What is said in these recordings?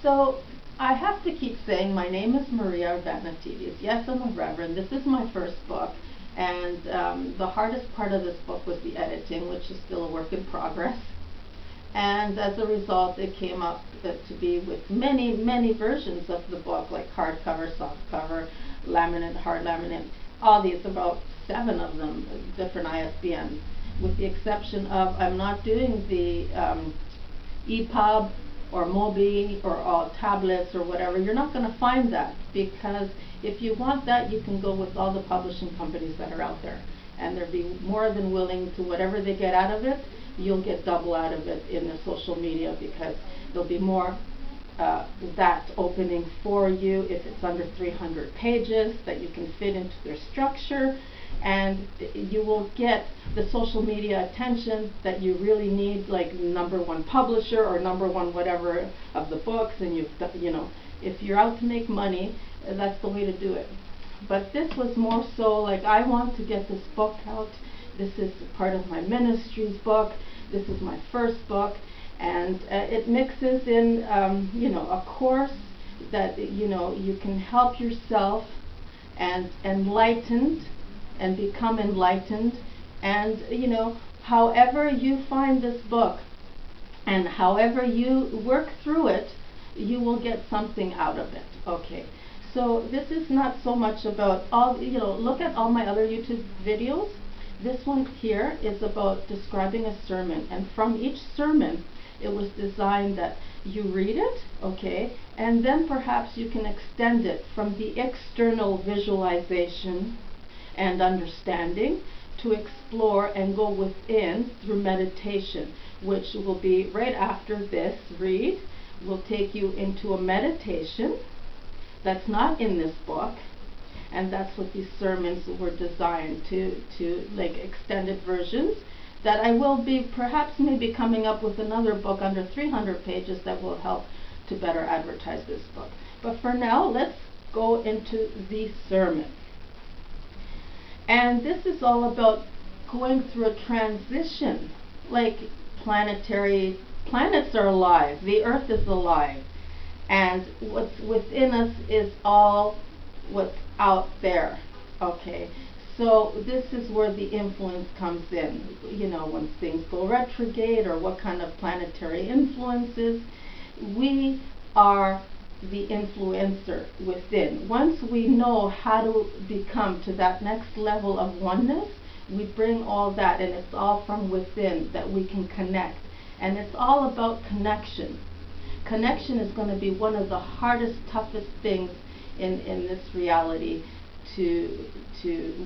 So I have to keep saying my name is Maria Vanatides. Yes, I'm a reverend. This is my first book, and the hardest part of this book was the editing, which is still a work in progress. And as a result, it came up to be with many, many versions of the book, like hardcover, softcover, laminate, hard laminate, all these, about 7 of them, different ISBNs, with the exception of I'm not doing the EPUB or Mobi or all tablets or whatever. You're not going to find that, because if you want that, you can go with all the publishing companies that are out there, and they'll be more than willing to, whatever they get out of it, you'll get double out of it in the social media, because there'll be more that opening for you if it's under 300 pages that you can fit into their structure, and you will get the social media attention that you really need, like #1 publisher or #1 whatever of the books. And you know, if you're out to make money, that's the way to do it. But this was more so like, I want to get this book out. This is part of my ministry's book. This is my first book, and it mixes in, you know, a course that, you know, you can help yourself and enlightened and become enlightened. And, you know, however you find this book and however you work through it, you will get something out of it. Okay. So this is not so much about all, you know, look at all my other YouTube videos. This one here is about describing a sermon, and from each sermon it was designed that you read it, okay, and then perhaps you can extend it from the external visualization and understanding to explore and go within through meditation, which will be right after this read. Will take you into a meditation that's not in this book. And that's what these sermons were designed to like extended versions, that I will be perhaps maybe coming up with another book under 300 pages that will help to better advertise this book. But for now, let's go into the sermon. And this is all about going through a transition, like planets are alive, the earth is alive, and what's within us is all what's out there. Okay, so this is where the influence comes in, you know, when things go retrograde or what kind of planetary influences. We are the influencer within. Once we know how to become to that next level of oneness, we bring all that, and it's all from within that we can connect. And it's all about connection. Connection is going to be one of the hardest, toughest things in this reality to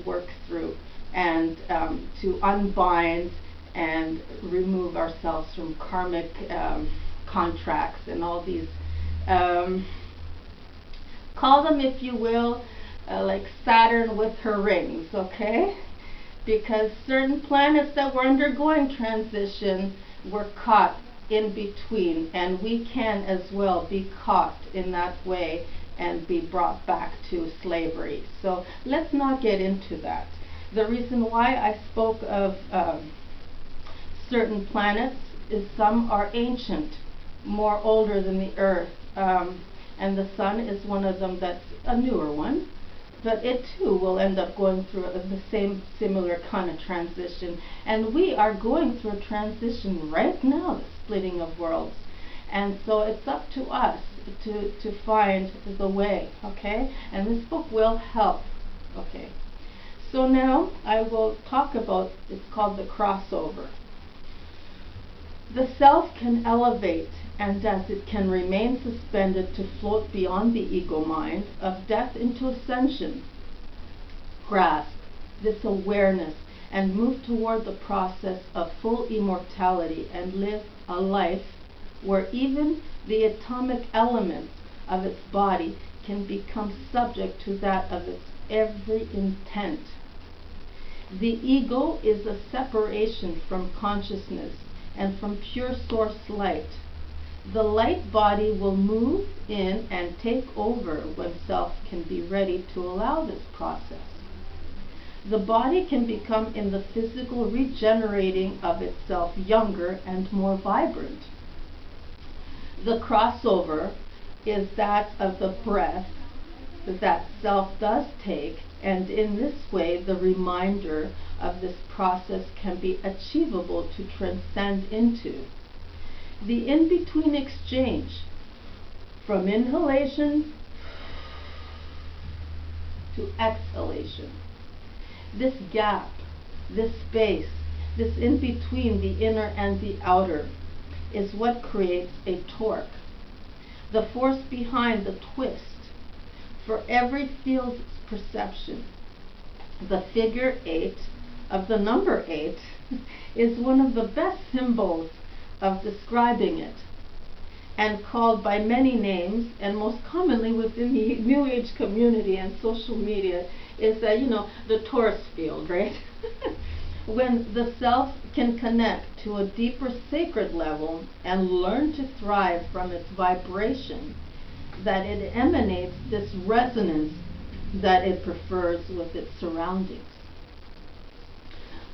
work through, and to unbind and remove ourselves from karmic contracts and all these, call them, if you will, like Saturn with her rings, okay? Because certain planets that were undergoing transition were caught in between, and we can as well be caught in that way and be brought back to slavery. So let's not get into that. The reason why I spoke of certain planets is some are ancient, more older than the earth, and the sun is one of them that's a newer one, but it too will end up going through the same similar kind of transition. And we are going through a transition right now, the splitting of worlds. And so it's up to us to find the way, okay? And this book will help, okay? So now I will talk about, it's called the crossover. The self can elevate, and as it can remain suspended to float beyond the ego mind, of death into ascension. Grasp this awareness and move toward the process of full immortality, and live a life where even the atomic elements of its body can become subject to that of its every intent. The ego is a separation from consciousness and from pure source light. The light body will move in and take over when self can be ready to allow this process. The body can become in the physical regenerating of itself younger and more vibrant. The crossover is that of the breath that self does take, and in this way the reminder of this process can be achievable to transcend into. The in-between exchange from inhalation to exhalation. This gap, this space, this in-between the inner and the outer is what creates a torque. The force behind the twist for every field's perception. The figure 8 of the number 8 is one of the best symbols of describing it, and called by many names, and most commonly within the New Age community and social media is that, the Taurus field, right? When the self can connect to a deeper sacred level and learn to thrive from its vibration, that it emanates this resonance that it prefers with its surroundings.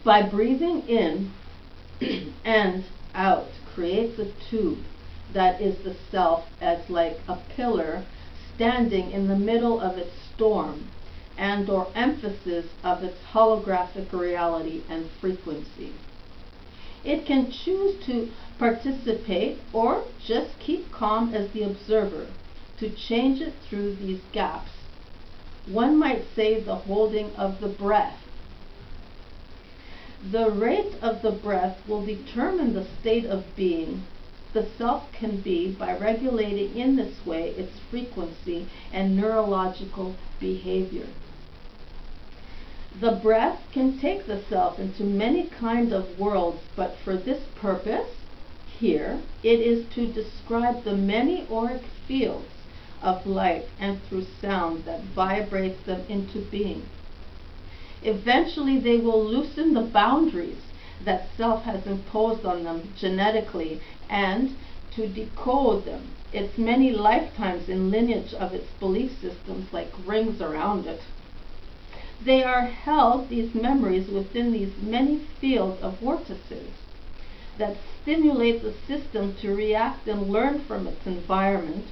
By breathing in and out creates a tube that is the self as like a pillar standing in the middle of its storm and or emphasis of its holographic reality and frequency. It can choose to participate or just keep calm as the observer, to change it through these gaps. One might say the holding of the breath. The rate of the breath will determine the state of being the self can be by regulating in this way its frequency and neurological behavior. The breath can take the self into many kinds of worlds, but for this purpose, here, it is to describe the many auric fields of light and through sound that vibrates them into being. Eventually they will loosen the boundaries that self has imposed on them genetically, and to decode them, its many lifetimes in lineage of its belief systems like rings around it. They are held, these memories, within these many fields of vortices that stimulate the system to react and learn from its environment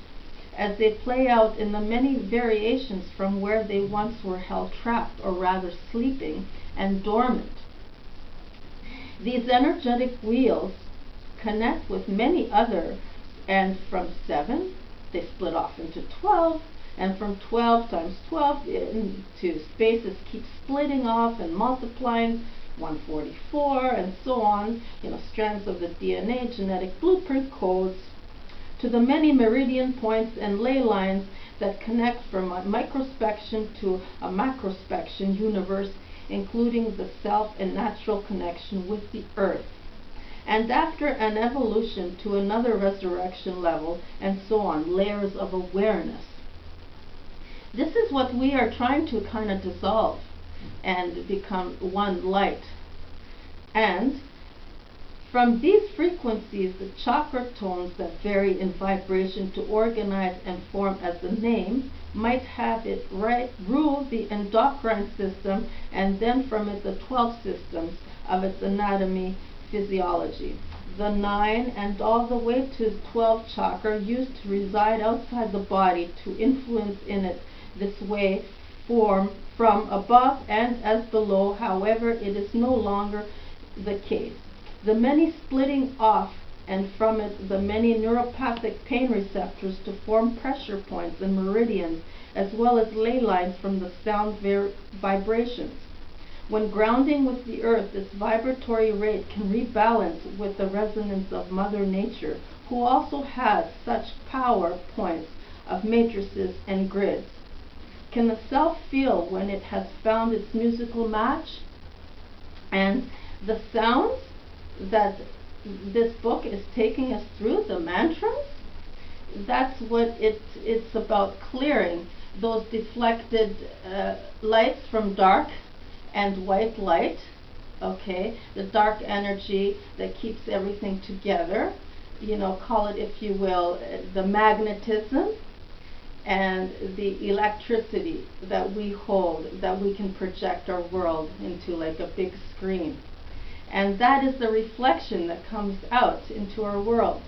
as they play out in the many variations from where they once were held trapped, or rather sleeping and dormant. These energetic wheels connect with many other, and from 7 they split off into 12, and from 12 times 12 into spaces keep splitting off and multiplying, 144 and so on, strands of the DNA, genetic blueprint codes, to the many meridian points and ley lines that connect from a microspection to a macrospection universe, including the self and natural connection with the earth, and after an evolution to another resurrection level, and so on, layers of awareness. This is what we are trying to kind of dissolve and become one light. And from these frequencies, the chakra tones that vary in vibration to organize and form as the name might have it right rule the endocrine system, and then from it the 12 systems of its anatomy, physiology. The 9 and all the way to 12 chakra used to reside outside the body to influence in it this way form from above and as below. However, it is no longer the case. The many splitting off, and from it the many neuropathic pain receptors to form pressure points and meridians, as well as ley lines from the sound vibrations. When grounding with the earth, this vibratory rate can rebalance with the resonance of Mother Nature, who also has such power points of matrices and grids. Can the self feel when it has found its musical match? And the sounds that this book is taking us through, the mantras, that's what it's about, clearing those deflected lights from dark and white light, okay, the dark energy that keeps everything together, call it, if you will, the magnetism and the electricity that we hold, that we can project our world into like a big screen. And that is the reflection that comes out into our world.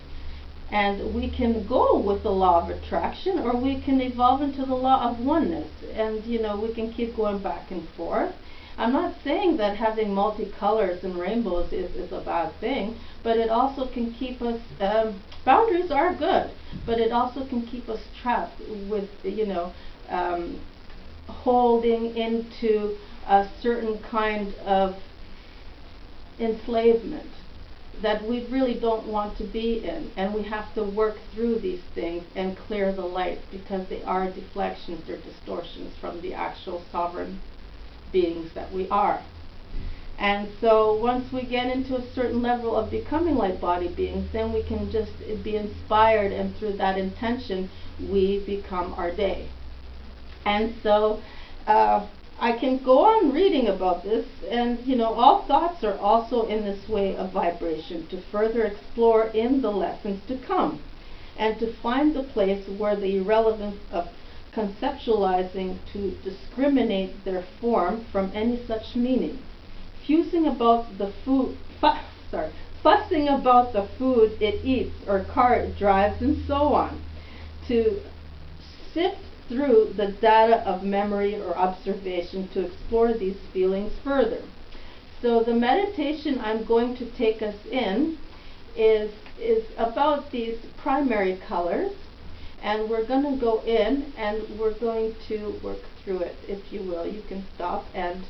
And we can go with the law of attraction, or we can evolve into the law of oneness. And we can keep going back and forth. I'm not saying that having multicolors and rainbows is a bad thing, but it also can keep us, boundaries are good, but it also can keep us trapped with, holding into a certain kind of enslavement that we really don't want to be in. And we have to work through these things and clear the light, because they are deflections or distortions from the actual sovereign beings that we are. And so once we get into a certain level of becoming light body beings, then we can just be inspired, and through that intention we become our day. And so I can go on reading about this, and all thoughts are also in this way of vibration, to further explore in the lessons to come, and to find the place where the irrelevance of conceptualizing to discriminate their form from any such meaning, fussing about the food it eats or car it drives, and so on, to sift through the data of memory or observation to explore these feelings further. So the meditation I'm going to take us in is about these primary colors, and we're going to go in and we're going to work through it. If you will, you can stop and